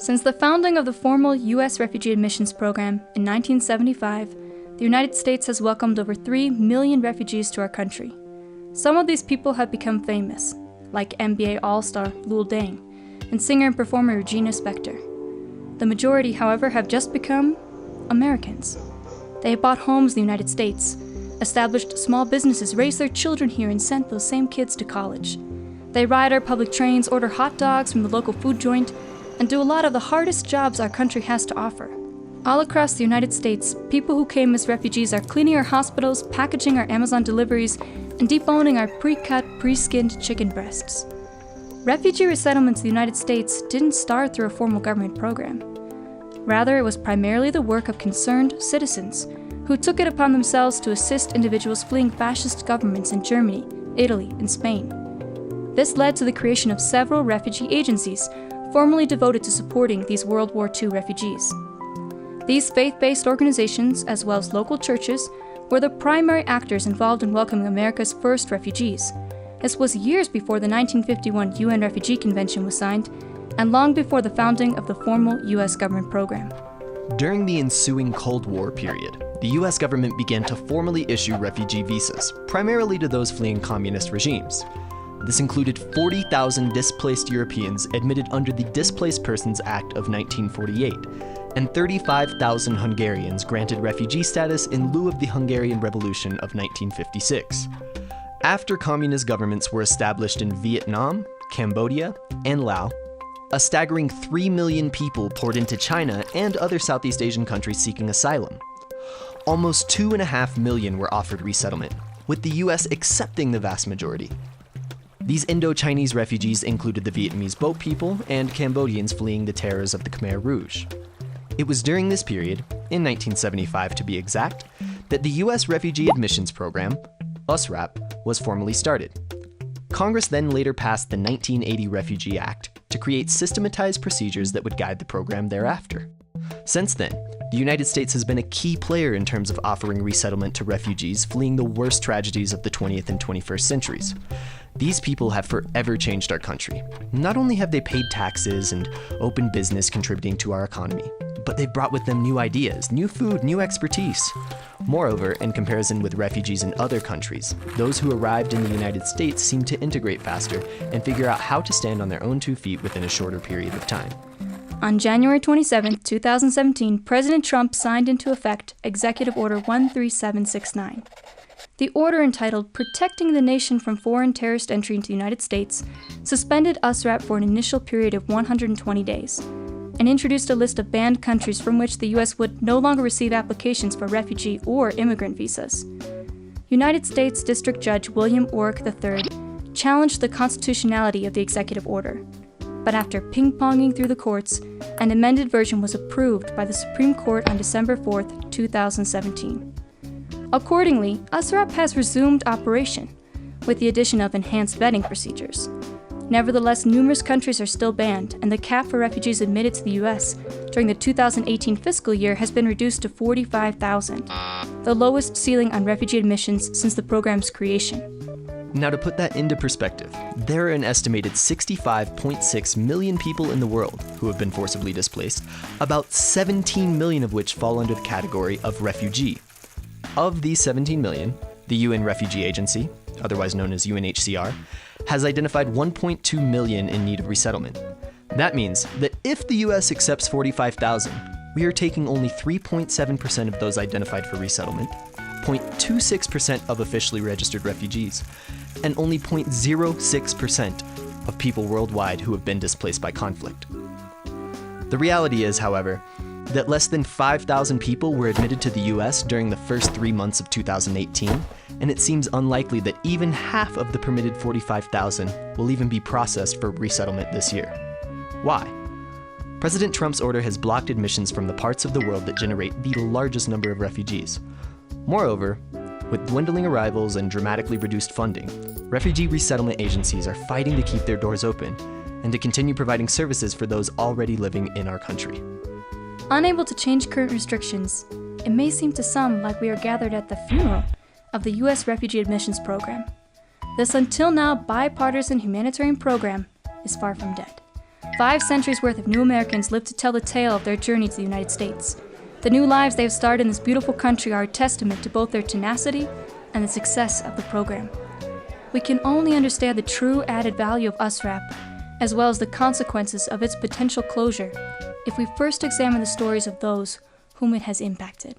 Since the founding of the formal U.S. Refugee Admissions Program in 1975, the United States has welcomed over 3 million refugees to our country. Some of these people have become famous, like NBA All-Star Lul Deng and singer and performer Regina Spektor. The majority, however, have just become Americans. They have bought homes in the United States, established small businesses, raised their children here, and sent those same kids to college. They ride our public trains, order hot dogs from the local food joint, and do a lot of the hardest jobs our country has to offer. All across the United States, people who came as refugees are cleaning our hospitals, packaging our Amazon deliveries, and deboning our pre-cut, pre-skinned chicken breasts. Refugee resettlements in the United States didn't start through a formal government program. Rather, it was primarily the work of concerned citizens who took it upon themselves to assist individuals fleeing fascist governments in Germany, Italy, and Spain. This led to the creation of several refugee agencies formally devoted to supporting these World War II refugees. These faith-based organizations, as well as local churches, were the primary actors involved in welcoming America's first refugees. This was years before the 1951 UN Refugee Convention was signed, and long before the founding of the formal U.S. government program. During the ensuing Cold War period, the U.S. government began to formally issue refugee visas, primarily to those fleeing communist regimes. This included 40,000 displaced Europeans admitted under the Displaced Persons Act of 1948, and 35,000 Hungarians granted refugee status in lieu of the Hungarian Revolution of 1956. After communist governments were established in Vietnam, Cambodia, and Laos, a staggering 3 million people poured into China and other Southeast Asian countries seeking asylum. Almost 2.5 million were offered resettlement, with the US accepting the vast majority. These Indo-Chinese refugees included the Vietnamese boat people and Cambodians fleeing the terrors of the Khmer Rouge. It was during this period, in 1975 to be exact, that the U.S. Refugee Admissions Program, USRAP, was formally started. Congress then later passed the 1980 Refugee Act to create systematized procedures that would guide the program thereafter. Since then, the United States has been a key player in terms of offering resettlement to refugees fleeing the worst tragedies of the 20th and 21st centuries. These people have forever changed our country. Not only have they paid taxes and opened business contributing to our economy, but they've brought with them new ideas, new food, new expertise. Moreover, in comparison with refugees in other countries, those who arrived in the United States seem to integrate faster and figure out how to stand on their own 2 feet within a shorter period of time. On January 27, 2017, President Trump signed into effect Executive Order 13769. The order, entitled Protecting the Nation from Foreign Terrorist Entry into the United States, suspended USRAP for an initial period of 120 days, and introduced a list of banned countries from which the U.S. would no longer receive applications for refugee or immigrant visas. United States District Judge William Orrick III challenged the constitutionality of the executive order, but after ping-ponging through the courts, an amended version was approved by the Supreme Court on December 4, 2017. Accordingly, USRAP has resumed operation, with the addition of enhanced vetting procedures. Nevertheless, numerous countries are still banned, and the cap for refugees admitted to the U.S. during the 2018 fiscal year has been reduced to 45,000, the lowest ceiling on refugee admissions since the program's creation. Now, to put that into perspective, there are an estimated 65.6 million people in the world who have been forcibly displaced, about 17 million of which fall under the category of refugee. Of these 17 million, the UN Refugee Agency, otherwise known as UNHCR, has identified 1.2 million in need of resettlement. That means that if the US accepts 45,000, we are taking only 3.7% of those identified for resettlement, 0.26% of officially registered refugees, and only 0.06% of people worldwide who have been displaced by conflict. The reality is, however, that less than 5,000 people were admitted to the US during the first 3 months of 2018, and it seems unlikely that even half of the permitted 45,000 will even be processed for resettlement this year. Why? President Trump's order has blocked admissions from the parts of the world that generate the largest number of refugees. Moreover, with dwindling arrivals and dramatically reduced funding, refugee resettlement agencies are fighting to keep their doors open and to continue providing services for those already living in our country. Unable to change current restrictions, it may seem to some like we are gathered at the funeral of the U.S. Refugee Admissions Program. This until now bipartisan humanitarian program is far from dead. 5 centuries worth of new Americans live to tell the tale of their journey to the United States. The new lives they have started in this beautiful country are a testament to both their tenacity and the success of the program. We can only understand the true added value of USRAP, as well as the consequences of its potential closure, if we first examine the stories of those whom it has impacted.